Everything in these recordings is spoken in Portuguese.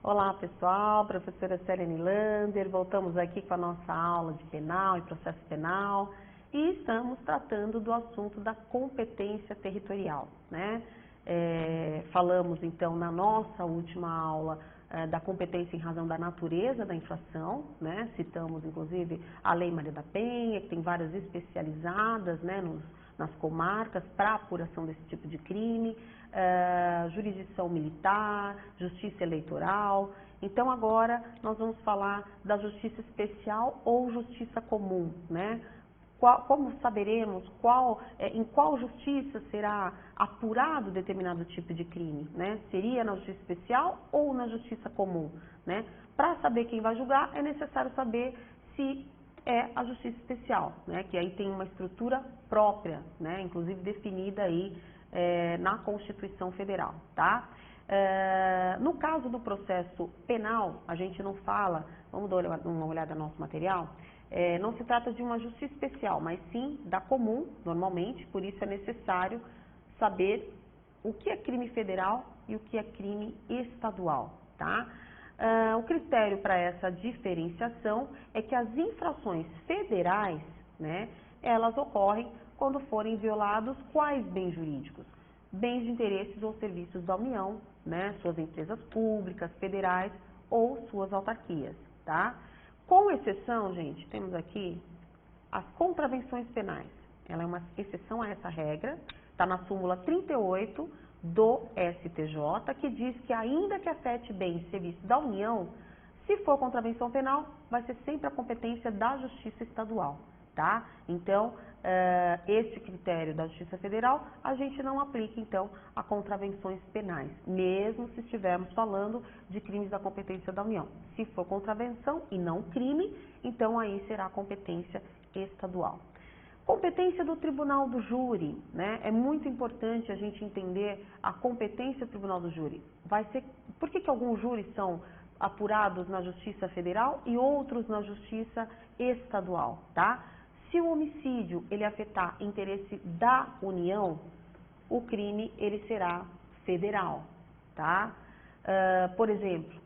Olá pessoal, professora Célia Nilander, voltamos aqui com a nossa aula de penal e processo penal e estamos tratando do assunto da competência territorial, né? Falamos então na nossa última aula da competência em razão da natureza da infração, né? Citamos inclusive a Lei Maria da Penha, que tem várias especializadas, né, nas comarcas para apuração desse tipo de crime, jurisdição militar, justiça eleitoral. Então agora nós vamos falar da justiça especial ou justiça comum, né? Como saberemos em qual justiça será apurado determinado tipo de crime, né? Seria na justiça especial ou na justiça comum, né? Para saber quem vai julgar é necessário saber se é a justiça especial, né? Que aí tem uma estrutura própria, né? Inclusive definida aí na Constituição Federal, tá? No caso do processo penal, a gente não fala, vamos dar uma olhada no nosso material, não se trata de uma justiça especial, mas sim da comum, normalmente, por isso é necessário saber o que é crime federal e o que é crime estadual, tá? O critério para essa diferenciação é que as infrações federais, né, elas ocorrem quando forem violados quais bens jurídicos? Bens de interesses ou serviços da União, né, suas empresas públicas, federais ou suas autarquias, tá? Com exceção, gente, temos aqui as contravenções penais. Ela é uma exceção a essa regra, está na súmula 38 do STJ, que diz que ainda que afete bens e serviços da União, se for contravenção penal, vai ser sempre a competência da Justiça Estadual, tá? Então, esse critério da Justiça Federal, a gente não aplica, então, a contravenções penais, mesmo se estivermos falando de crimes da competência da União. Se for contravenção e não crime, então aí será a competência estadual. Competência do Tribunal do Júri, né? É muito importante a gente entender a competência do Tribunal do Júri. Por que alguns júris são apurados na Justiça Federal e outros na Justiça Estadual, tá? Se o homicídio ele afetar interesse da União, o crime ele será federal, tá? Por exemplo,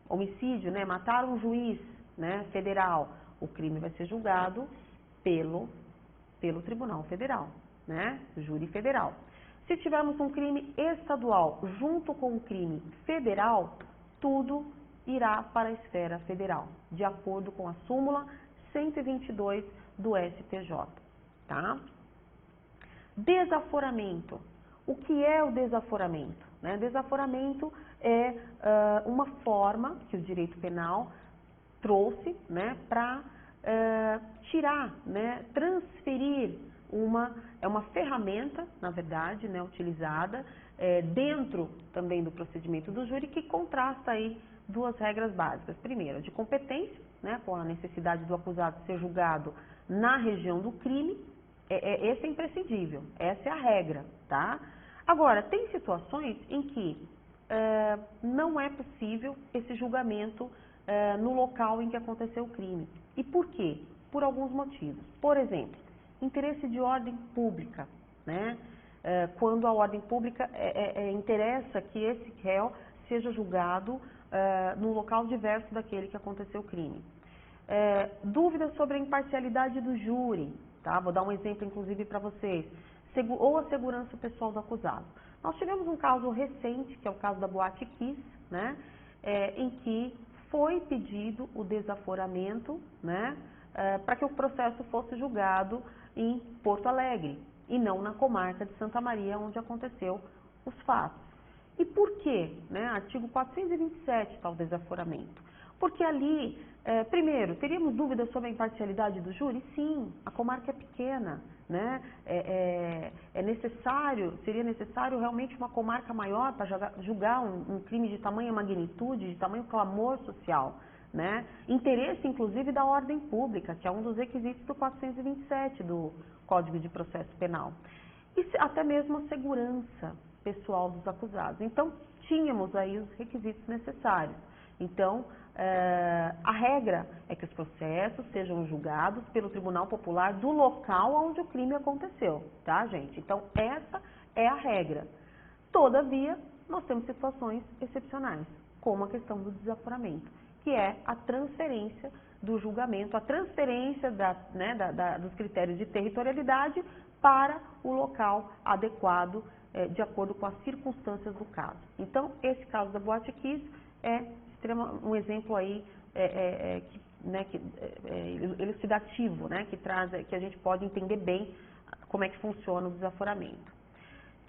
homicídio, né? Matar um juiz, né? Federal, o crime vai ser julgado pelo Tribunal Federal, né? Júri federal. Se tivermos um crime estadual junto com um crime federal, tudo irá para a esfera federal, de acordo com a súmula 122 do STJ, tá? Desaforamento. O que é o desaforamento? Né? Desaforamento é uma forma que o direito penal trouxe, né, para tirar, né, transferir é uma ferramenta, na verdade, né, utilizada dentro também do procedimento do júri, que contrasta aí duas regras básicas. Primeiro, de competência, né, com a necessidade do acusado ser julgado na região do crime, esse é imprescindível, essa é a regra, tá? Agora, tem situações em que não é possível esse julgamento no local em que aconteceu o crime. E por quê? Por alguns motivos. Por exemplo, interesse de ordem pública, né? Quando a ordem pública interessa que esse réu seja julgado num local diverso daquele que aconteceu o crime. Dúvidas sobre a imparcialidade do júri, tá? Vou dar um exemplo, inclusive, para vocês. Ou a segurança pessoal do acusado. Nós tivemos um caso recente, que é o caso da Boate Kiss, né? Em que foi pedido o desaforamento, né? Para que o processo fosse julgado em Porto Alegre e não na comarca de Santa Maria, onde aconteceu os fatos. E por quê? Né? Artigo 427 está o desaforamento. Porque ali, primeiro, teríamos dúvidas sobre a imparcialidade do júri? Sim, a comarca é pequena, né? Seria necessário realmente uma comarca maior para julgar um crime de tamanha magnitude, de tamanho clamor social, né? Interesse, inclusive, da ordem pública, que é um dos requisitos do 427 do Código de Processo Penal. E até mesmo a segurança pessoal dos acusados. Então, tínhamos aí os requisitos necessários. Então, a regra é que os processos sejam julgados pelo Tribunal Popular do local onde o crime aconteceu, tá, gente? Então, essa é a regra. Todavia, nós temos situações excepcionais. como a questão do desaforamento, que é a transferência do julgamento, a transferência dos critérios de territorialidade para o local adequado, de acordo com as circunstâncias do caso. Então, esse caso da Boate Kiss é um exemplo aí elucidativo, né, que a gente pode entender bem como é que funciona o desaforamento.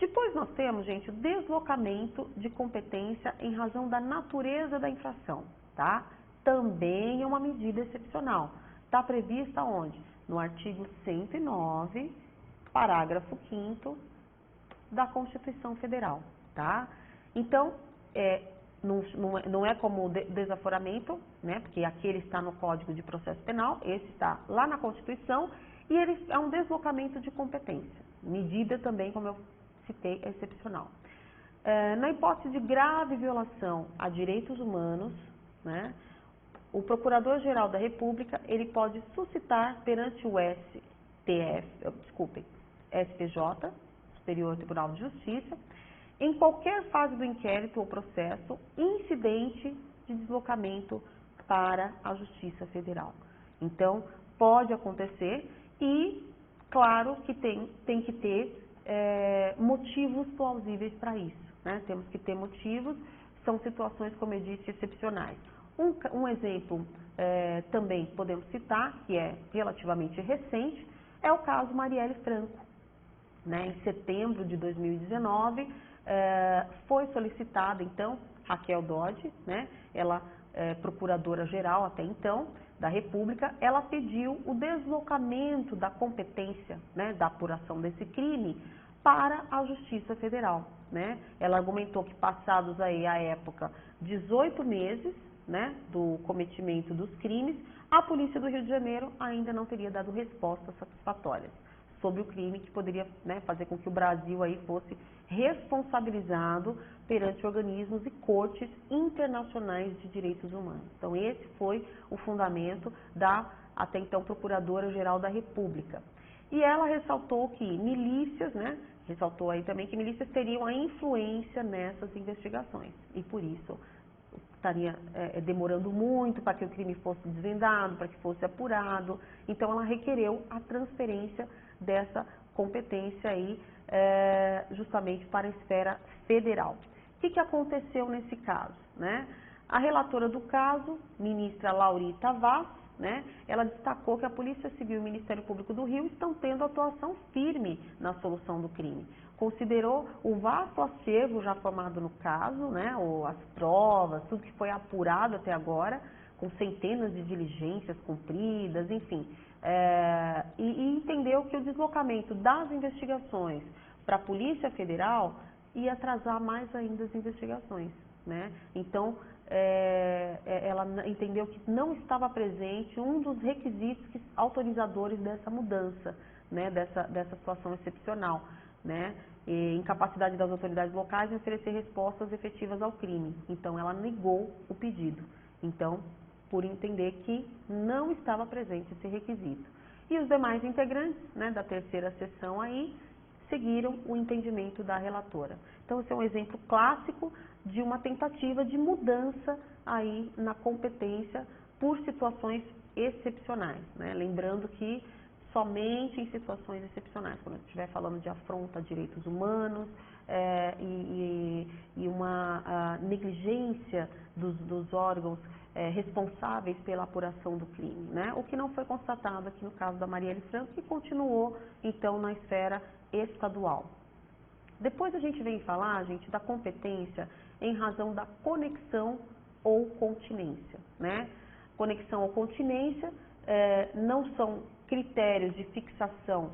Depois nós temos, gente, o deslocamento de competência em razão da natureza da infração, tá? Também é uma medida excepcional. Está prevista onde? No artigo 109, parágrafo 5º da Constituição Federal, tá? Então, não é como o desaforamento, né? Porque aquele está no Código de Processo Penal, esse está lá na Constituição, e ele é um deslocamento de competência. Medida também, como eu citei, é excepcional. Na hipótese de grave violação a direitos humanos, né, o Procurador-Geral da República, ele pode suscitar perante o STJ, Superior Tribunal de Justiça, em qualquer fase do inquérito ou processo, incidente de deslocamento para a Justiça Federal. Então, pode acontecer e, claro, que tem que ter motivos plausíveis para isso, né? Temos que ter motivos, são situações, como eu disse, excepcionais. Um exemplo também podemos citar, que é relativamente recente, é o caso Marielle Franco, né? Em setembro de 2019, foi solicitada, então, Raquel Dodge, né? Ela é procuradora-geral até então da República, ela pediu o deslocamento da competência, né, da apuração desse crime para a Justiça Federal, né? Ela argumentou que passados aí a época 18 meses, né, do cometimento dos crimes, a Polícia do Rio de Janeiro ainda não teria dado respostas satisfatórias sobre o crime que poderia, né, fazer com que o Brasil aí fosse responsabilizado perante organismos e cortes internacionais de direitos humanos. Então, esse foi o fundamento da, até então, Procuradora-Geral da República. E ela ressaltou que milícias, né, ressaltou aí também que milícias teriam a influência nessas investigações. E por isso estaria demorando muito para que o crime fosse desvendado, para que fosse apurado. Então, ela requereu a transferência dessa competência aí, justamente para a esfera federal. O que aconteceu nesse caso, né? A relatora do caso, ministra Laurita Vaz, né, ela destacou que a Polícia Civil e o Ministério Público do Rio estão tendo atuação firme na solução do crime. Considerou o vasto acervo já formado no caso, né, ou as provas, tudo que foi apurado até agora, com centenas de diligências cumpridas, enfim, e entendeu que o deslocamento das investigações para a Polícia Federal ia atrasar mais ainda as investigações, né? Então, ela entendeu que não estava presente um dos requisitos autorizadores dessa mudança, né, dessa situação excepcional, né, e incapacidade das autoridades locais em oferecer respostas efetivas ao crime. Então, ela negou o pedido. Então, por entender que não estava presente esse requisito. E os demais integrantes, né, da terceira sessão aí, seguiram o entendimento da relatora. Então, esse é um exemplo clássico de uma tentativa de mudança aí na competência por situações excepcionais, né? Lembrando que somente em situações excepcionais, quando estiver falando de afronta a direitos humanos e uma negligência dos órgãos responsáveis pela apuração do crime, né? O que não foi constatado aqui no caso da Marielle Franco, que continuou, então, na esfera estadual. Depois a gente vem falar, gente, da competência em razão da conexão ou continência, né? Conexão ou continência não são critérios de fixação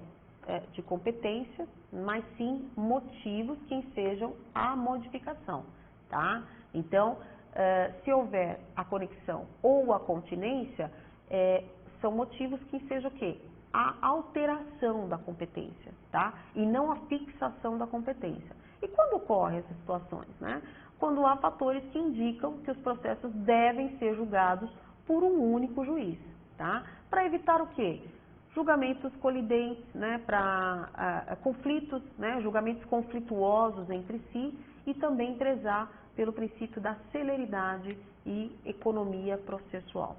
de competência, mas sim motivos que ensejam a modificação, tá? Então, se houver a conexão ou a continência, são motivos que ensejam o quê? A alteração da competência, tá? E não a fixação da competência. E quando ocorrem essas situações, né? Quando há fatores que indicam que os processos devem ser julgados por um único juiz, tá? Para evitar o quê? Julgamentos colidentes, né? Para conflitos, né? Julgamentos conflituosos entre si e também prezar pelo princípio da celeridade e economia processual.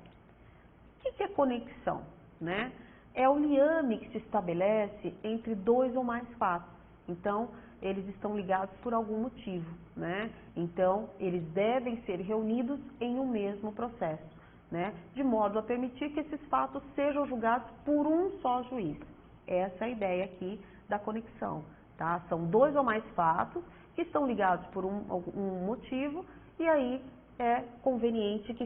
O que é conexão, né? É o liame que se estabelece entre dois ou mais fatos. Então, eles estão ligados por algum motivo, né? Então, eles devem ser reunidos em um mesmo processo, né? De modo a permitir que esses fatos sejam julgados por um só juiz. Essa é a ideia aqui da conexão, tá? São dois ou mais fatos que estão ligados por um motivo e aí é conveniente que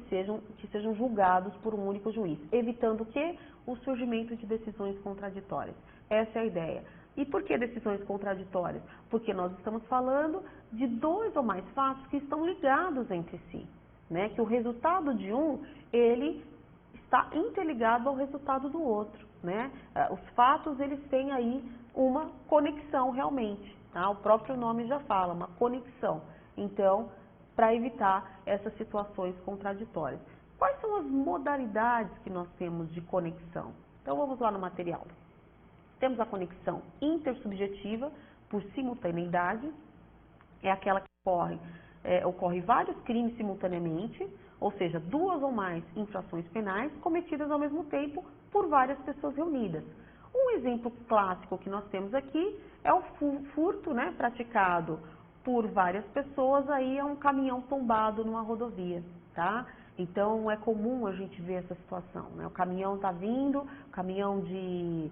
sejam julgados por um único juiz, evitando o quê? O surgimento de decisões contraditórias. Essa é a ideia. E por que decisões contraditórias? Porque nós estamos falando de dois ou mais fatos que estão ligados entre si, né? Que o resultado de um, ele está interligado ao resultado do outro, né? Os fatos, eles têm aí uma conexão realmente, tá? O próprio nome já fala, uma conexão. Então, para evitar essas situações contraditórias. Quais são as modalidades que nós temos de conexão? Então, vamos lá no material. Temos a conexão intersubjetiva por simultaneidade, é aquela que ocorre vários crimes simultaneamente, ou seja, duas ou mais infrações penais cometidas ao mesmo tempo por várias pessoas reunidas. Um exemplo clássico que nós temos aqui é o furto, né, praticado por várias pessoas, aí é um caminhão tombado numa rodovia, tá? Então, é comum a gente ver essa situação, né? O caminhão está vindo, caminhão de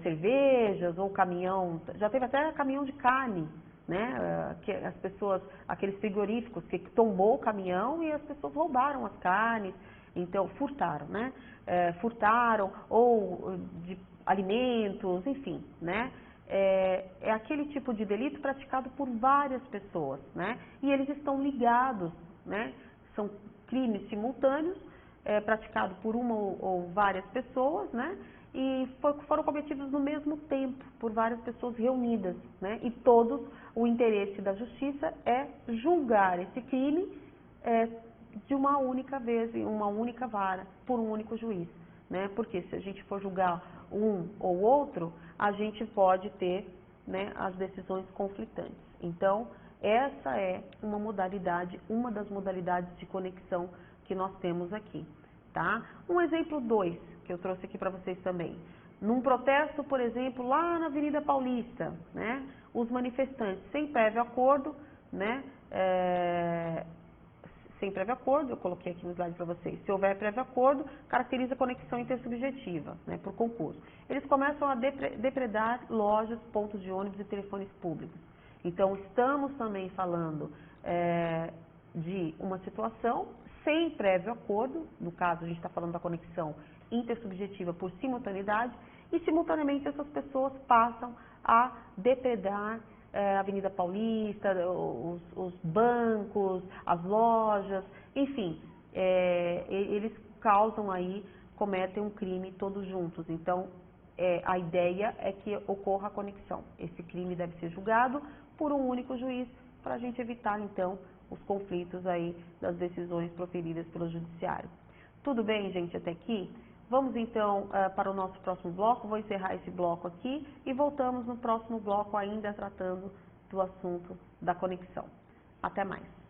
cervejas, ou caminhão, já teve até caminhão de carne, né? Que as pessoas, aqueles frigoríficos que tombou o caminhão e as pessoas roubaram as carnes, então, furtaram, né? Furtaram, ou de alimentos, enfim, né? É aquele tipo de delito praticado por várias pessoas, né? E eles estão ligados, né? São crimes simultâneos, praticados por uma ou várias pessoas, né? E foram cometidos no mesmo tempo, por várias pessoas reunidas, né? E todos, o interesse da justiça é julgar esse crime de uma única vez, em uma única vara, por um único juiz, né? Porque se a gente for julgar um ou outro, a gente pode ter, né, as decisões conflitantes. Então, essa é uma das modalidades de conexão que nós temos aqui, tá? Um exemplo 2, que eu trouxe aqui para vocês também. Num protesto, por exemplo, lá na Avenida Paulista, né, os manifestantes, sem prévio acordo, né, sem prévio acordo, eu coloquei aqui no slide para vocês, se houver prévio acordo, caracteriza conexão intersubjetiva, né, por concurso. Eles começam a depredar lojas, pontos de ônibus e telefones públicos. Então, estamos também falando de uma situação sem prévio acordo, no caso a gente está falando da conexão intersubjetiva por simultaneidade, e simultaneamente essas pessoas passam a depredar a Avenida Paulista, os bancos, as lojas, enfim, eles causam aí, cometem um crime todos juntos. Então, a ideia é que ocorra a conexão. Esse crime deve ser julgado por um único juiz, para a gente evitar, então, os conflitos aí das decisões proferidas pelo judiciário. Tudo bem, gente, até aqui? Vamos, então, para o nosso próximo bloco. Vou encerrar esse bloco aqui e voltamos no próximo bloco ainda tratando do assunto da conexão. Até mais!